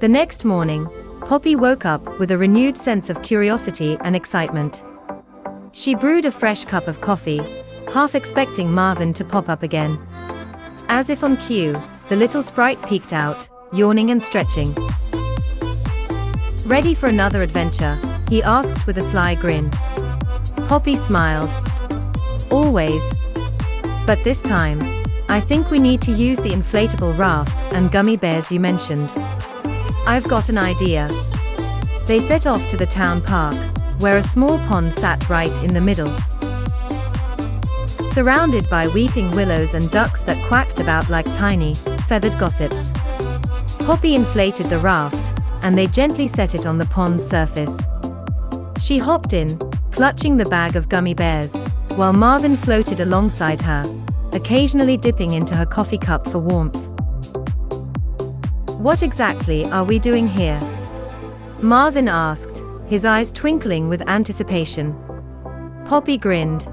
The next morning, Poppy woke up with a renewed sense of curiosity and excitement. She brewed a fresh cup of coffee, half expecting Marvin to pop up again. As if on cue, the little sprite peeked out, yawning and stretching. "Ready for another adventure?" he asked with a sly grin. Poppy smiled. "Always. But this time, I think we need to use the inflatable raft and gummy bears you mentioned. I've got an idea." They set off to the town park, where a small pond sat right in the middle. Surrounded by weeping willows and ducks that quacked about like tiny, feathered gossips. Poppy inflated the raft, and they gently set it on the pond's surface. She hopped in, clutching the bag of gummy bears, while Marvin floated alongside her, occasionally dipping into her coffee cup for warmth. "What exactly are we doing here?" Marvin asked, his eyes twinkling with anticipation. Poppy grinned.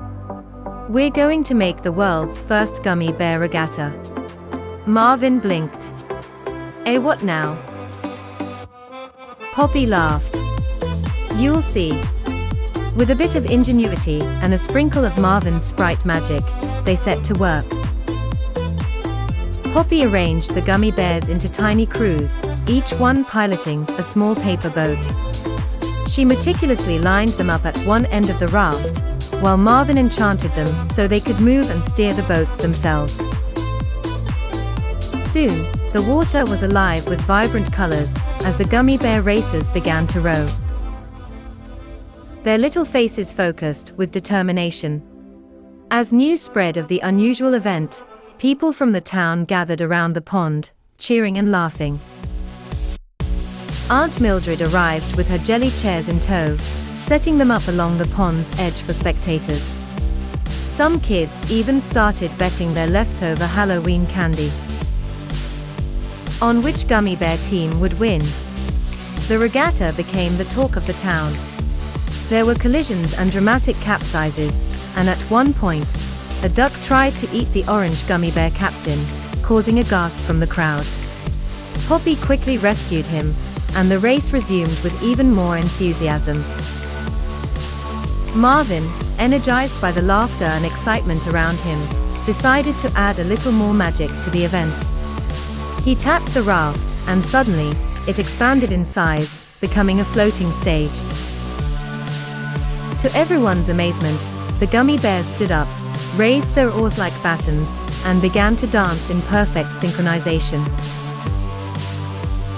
"We're going to make the world's first gummy bear regatta." Marvin blinked. "Eh, what now?" Poppy laughed. "You'll see." With a bit of ingenuity and a sprinkle of Marvin's Sprite magic, they set to work. Poppy arranged the gummy bears into tiny crews, each one piloting a small paper boat. She meticulously lined them up at one end of the raft, while Marvin enchanted them so they could move and steer the boats themselves. Soon, the water was alive with vibrant colors, as the gummy bear racers began to row. Their little faces focused with determination. As news spread of the unusual event, people from the town gathered around the pond, cheering and laughing. Aunt Mildred arrived with her jelly chairs in tow, setting them up along the pond's edge for spectators. Some kids even started betting their leftover Halloween candy on which gummy bear team would win. The regatta became the talk of the town. There were collisions and dramatic capsizes, and at one point, a duck tried to eat the orange gummy bear captain, causing a gasp from the crowd. Poppy quickly rescued him, and the race resumed with even more enthusiasm. Marvin, energized by the laughter and excitement around him, decided to add a little more magic to the event. He tapped the raft, and suddenly, it expanded in size, becoming a floating stage. To everyone's amazement, the gummy bears stood up, raised their oars like batons, and began to dance in perfect synchronization.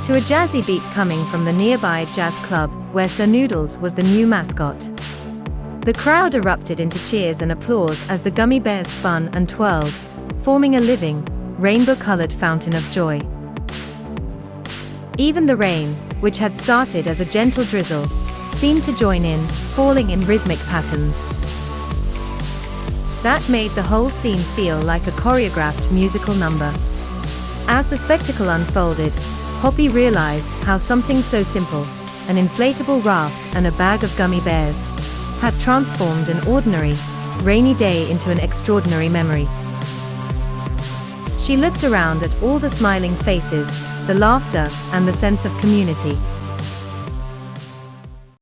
To a jazzy beat coming from the nearby jazz club, where Sir Noodles was the new mascot. The crowd erupted into cheers and applause as the gummy bears spun and twirled, forming a living, rainbow-colored fountain of joy. Even the rain, which had started as a gentle drizzle, seemed to join in, falling in rhythmic patterns. That made the whole scene feel like a choreographed musical number. As the spectacle unfolded, Poppy realized how something so simple, an inflatable raft and a bag of gummy bears, had transformed an ordinary, rainy day into an extraordinary memory. She looked around at all the smiling faces, the laughter, and the sense of community.